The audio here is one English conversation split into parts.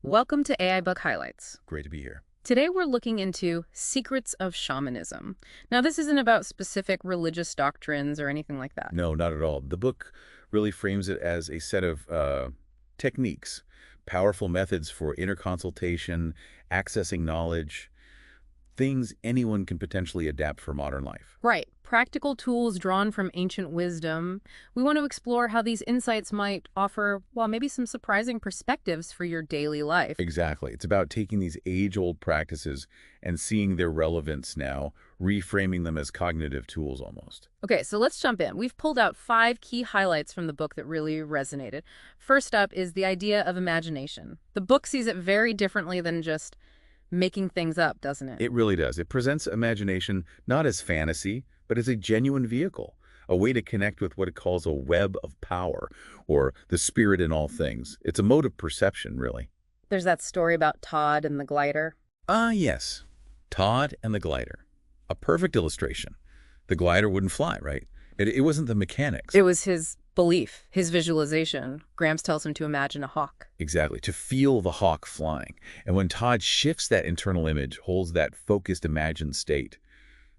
Welcome to AI Book Highlights. Great to be here. Today we're looking into Secrets of Shamanism. Now, this isn't about specific religious doctrines or anything like that. No, not at all. The book really frames it as a set of techniques, powerful methods for inner consultation, accessing knowledge, things anyone can potentially adapt for modern life. Right. Practical tools drawn from ancient wisdom. We want to explore how these insights might offer, well, maybe some surprising perspectives for your daily life. Exactly. It's about taking these age-old practices and seeing their relevance now, reframing them as cognitive tools almost. Okay, so let's jump in. We've pulled out 5 key highlights from the book that really resonated. First up is the idea of imagination. The book sees it very differently than just making things up, doesn't it? It really does. It presents imagination not as fantasy, but as a genuine vehicle, a way to connect with what it calls a web of power, or the spirit in all things. It's a mode of perception, really. There's that story about Todd and the glider. Yes. Todd and the glider. A perfect illustration. The glider wouldn't fly, right? It wasn't the mechanics. It was his belief, his visualization. Gramps tells him to imagine a hawk. Exactly, to feel the hawk flying. And when Todd shifts that internal image, holds that focused imagined state,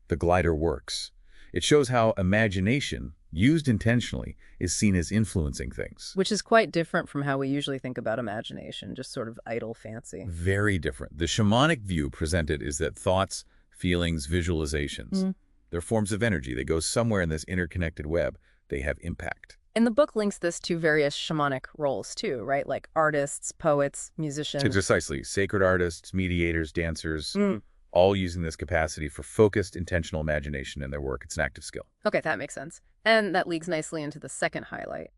the glider works. It shows how imagination, used intentionally, is seen as influencing things. Which is quite different from how we usually think about imagination, just sort of idle fancy. Very different. The shamanic view presented is that thoughts, feelings, visualizations, they're forms of energy. They go somewhere in this interconnected web. They have impact. And the book links this to various shamanic roles too, right? Like artists, poets, musicians. Precisely. Sacred artists, mediators, dancers, all using this capacity for focused, intentional imagination in their work. It's an active skill. Okay, that makes sense. And that leads nicely into the second highlight.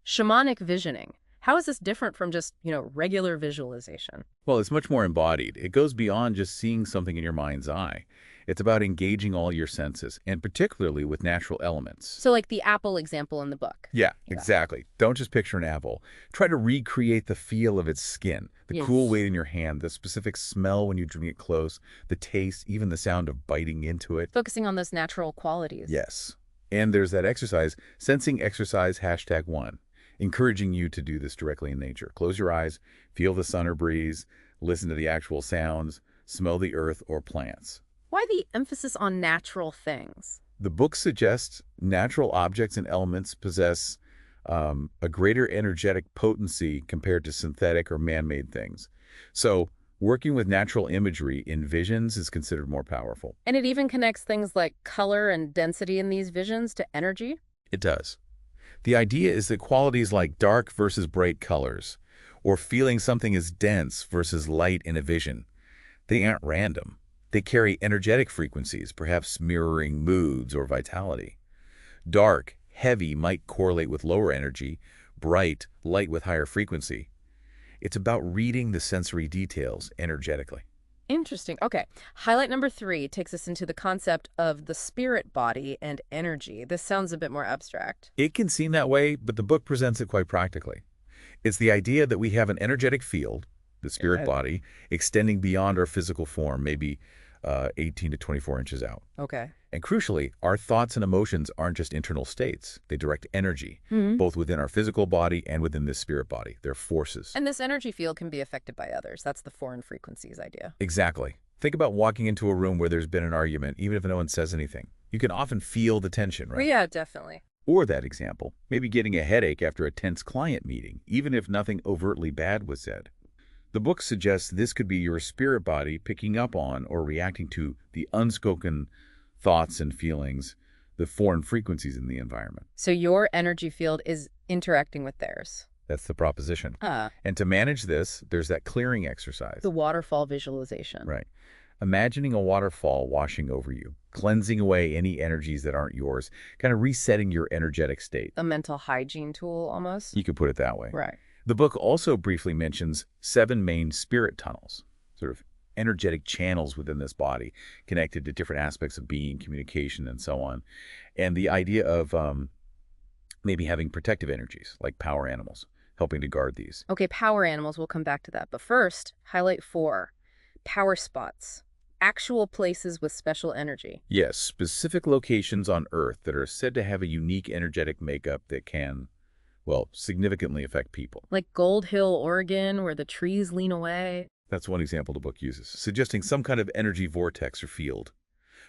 Shamanic visioning. How is this different from just, regular visualization? Well, it's much more embodied. It goes beyond just seeing something in your mind's eye. It's about engaging all your senses, and particularly with natural elements. So like the apple example in the book. Yeah, exactly. Don't just picture an apple. Try to recreate the feel of its skin, the cool weight in your hand, the specific smell when you bring it close, the taste, even the sound of biting into it. Focusing on those natural qualities. Yes. And there's that exercise, sensing exercise #1, encouraging you to do this directly in nature. Close your eyes, feel the sun or breeze, listen to the actual sounds, smell the earth or plants. Why the emphasis on natural things? The book suggests natural objects and elements possess a greater energetic potency compared to synthetic or man-made things. So working with natural imagery in visions is considered more powerful. And it even connects things like color and density in these visions to energy? It does. The idea is that qualities like dark versus bright colors, or feeling something is dense versus light in a vision, they aren't random. They carry energetic frequencies, perhaps mirroring moods or vitality. Dark, heavy might correlate with lower energy, bright, light with higher frequency. It's about reading the sensory details energetically. Interesting. Okay. Highlight number 3 takes us into the concept of the spirit body and energy. This sounds a bit more abstract. It can seem that way, but the book presents it quite practically. It's the idea that we have an energetic field, the spirit body, extending beyond our physical form, maybe 18 to 24 inches out. Okay. And crucially, our thoughts and emotions aren't just internal states. They direct energy, both within our physical body and within this spirit body. They're forces. And this energy field can be affected by others. That's the foreign frequencies idea. Exactly. Think about walking into a room where there's been an argument, even if no one says anything. You can often feel the tension, right? Well, yeah, definitely. Or that example, maybe getting a headache after a tense client meeting, even if nothing overtly bad was said. The book suggests this could be your spirit body picking up on or reacting to the unspoken thoughts and feelings, the foreign frequencies in the environment. So your energy field is interacting with theirs. That's the proposition. Ah. And to manage this, there's that clearing exercise. The waterfall visualization. Right. Imagining a waterfall washing over you, cleansing away any energies that aren't yours, kind of resetting your energetic state. A mental hygiene tool, almost? You could put it that way. Right. The book also briefly mentions 7 main spirit tunnels, sort of energetic channels within this body, connected to different aspects of being, communication, and so on. And the idea of maybe having protective energies, like power animals, helping to guard these. Okay, power animals, we'll come back to that. But first, highlight 4, power spots. Actual places with special energy. Yes, specific locations on Earth that are said to have a unique energetic makeup that can well, significantly affect people. Like Gold Hill, Oregon, where the trees lean away. That's one example the book uses, suggesting some kind of energy vortex or field.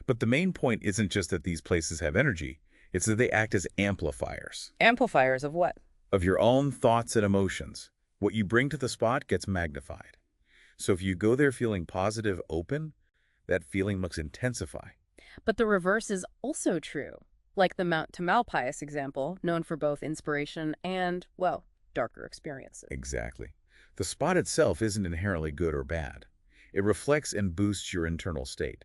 But the main point isn't just that these places have energy, it's that they act as amplifiers Amplifiers of what? of your own thoughts and emotions. What you bring to the spot gets magnified. So if you go there feeling positive, open, that feeling must intensify. But the reverse is also true. Like the Mount Tamalpais example, known for both inspiration and, well, darker experiences. Exactly. The spot itself isn't inherently good or bad. It reflects and boosts your internal state.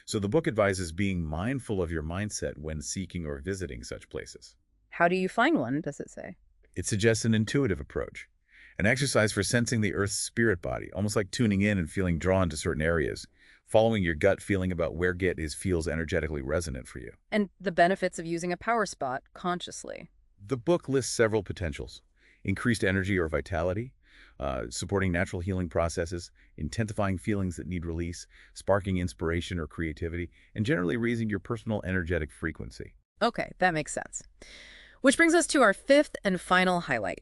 So the book advises being mindful of your mindset when seeking or visiting such places. How do you find one, does it say? It suggests an intuitive approach, an exercise for sensing the Earth's spirit body, almost like tuning in and feeling drawn to certain areas, following your gut feeling about where feels energetically resonant for you. And the benefits of using a power spot consciously. The book lists several potentials: increased energy or vitality, supporting natural healing processes, intensifying feelings that need release, sparking inspiration or creativity, and generally raising your personal energetic frequency. Okay, that makes sense. Which brings us to our fifth and final highlight.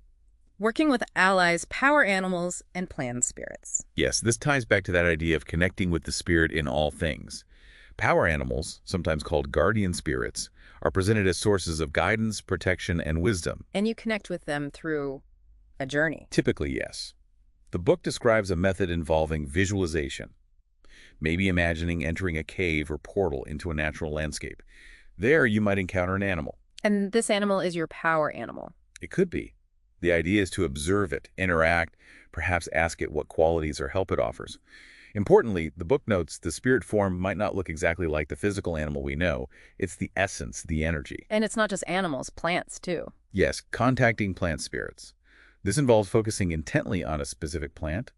Working with allies, power animals, and plant spirits. Yes, this ties back to that idea of connecting with the spirit in all things. Power animals, sometimes called guardian spirits, are presented as sources of guidance, protection, and wisdom. And you connect with them through a journey. Typically, yes. The book describes a method involving visualization, maybe imagining entering a cave or portal into a natural landscape. There, you might encounter an animal. And this animal is your power animal. It could be. The idea is to observe it, interact, perhaps ask it what qualities or help it offers. Importantly, the book notes the spirit form might not look exactly like the physical animal we know. It's the essence, the energy. And it's not just animals, plants too. Yes, contacting plant spirits. This involves focusing intently on a specific plant,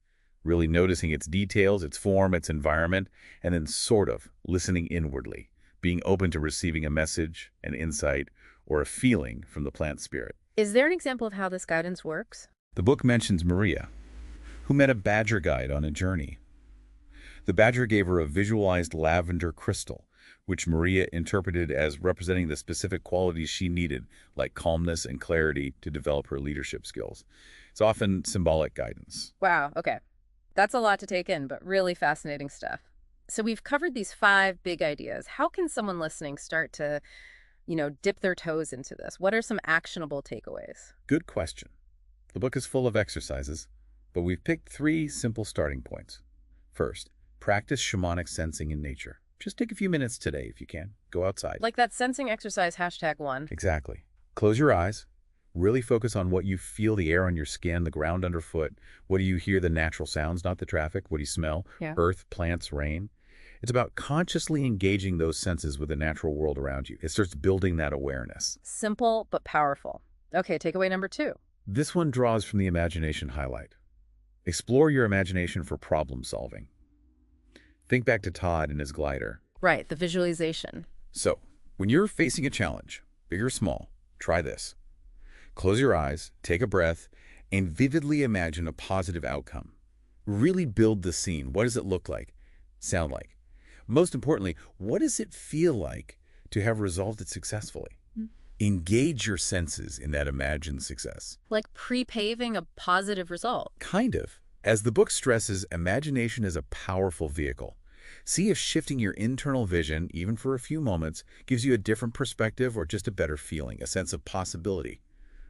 really noticing its details, its form, its environment, and then sort of listening inwardly, being open to receiving a message, an insight, or a feeling from the plant spirit. Is there an example of how this guidance works? The book mentions Maria, who met a badger guide on a journey. The badger gave her a visualized lavender crystal, which Maria interpreted as representing the specific qualities she needed, like calmness and clarity, to develop her leadership skills. It's often symbolic guidance. Wow, okay. That's a lot to take in, but really fascinating stuff. So we've covered these 5 big ideas. How can someone listening start to, dip their toes into this? What are some actionable takeaways? Good question. The book is full of exercises, but we've picked 3 simple starting points. First, practice shamanic sensing in nature. Just take a few minutes today if you can. Go outside. Like that sensing exercise #1. Exactly. Close your eyes. Really focus on what you feel, the air on your skin, the ground underfoot. What do you hear? The natural sounds, not the traffic. What do you smell? Yeah. Earth, plants, rain. It's about consciously engaging those senses with the natural world around you. It starts building that awareness. Simple but powerful. Okay, takeaway #2. This one draws from the imagination highlight. Explore your imagination for problem solving. Think back to Todd and his glider. Right, the visualization. So, when you're facing a challenge, big or small, try this. Close your eyes, take a breath, and vividly imagine a positive outcome. Really build the scene. What does it look like? Sound like? Most importantly, what does it feel like to have resolved it successfully? Engage your senses in that imagined success. Like pre-paving a positive result. Kind of. As the book stresses, imagination is a powerful vehicle. See if shifting your internal vision, even for a few moments, gives you a different perspective or just a better feeling, a sense of possibility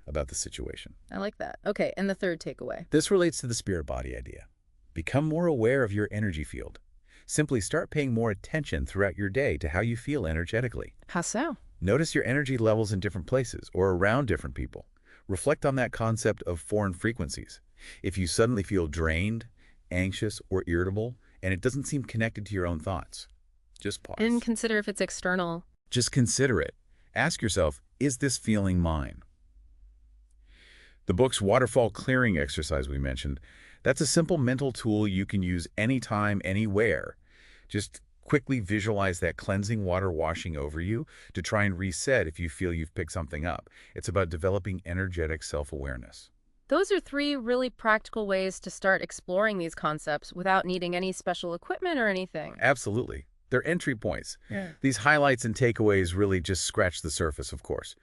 about the situation. I like that. Okay, and the 3rd takeaway. This relates to the spirit body idea. Become more aware of your energy field. Simply start paying more attention throughout your day to how you feel energetically. How so? Notice your energy levels in different places or around different people. Reflect on that concept of foreign frequencies. If you suddenly feel drained, anxious, or irritable, and it doesn't seem connected to your own thoughts, just pause. And consider if it's external. Just consider it. Ask yourself, is this feeling mine? The book's waterfall clearing exercise we mentioned, that's a simple mental tool you can use anytime, anywhere. Just quickly visualize that cleansing water washing over you to try and reset if you feel you've picked something up. It's about developing energetic self-awareness. Those are 3 really practical ways to start exploring these concepts without needing any special equipment or anything. Absolutely. They're entry points. Yeah. These highlights and takeaways really just scratch the surface, of course.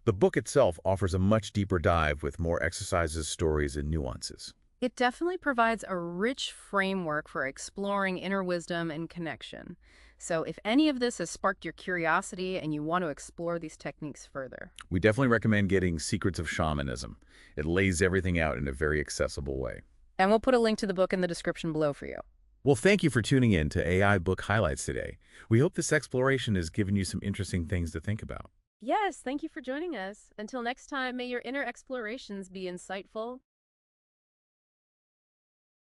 The book itself offers a much deeper dive with more exercises, stories, and nuances. It definitely provides a rich framework for exploring inner wisdom and connection. So if any of this has sparked your curiosity and you want to explore these techniques further. We definitely recommend getting Secrets of Shamanism. It lays everything out in a very accessible way. And we'll put a link to the book in the description below for you. Well, thank you for tuning in to AI Book Highlights today. We hope this exploration has given you some interesting things to think about. Yes, thank you for joining us. Until next time, may your inner explorations be insightful,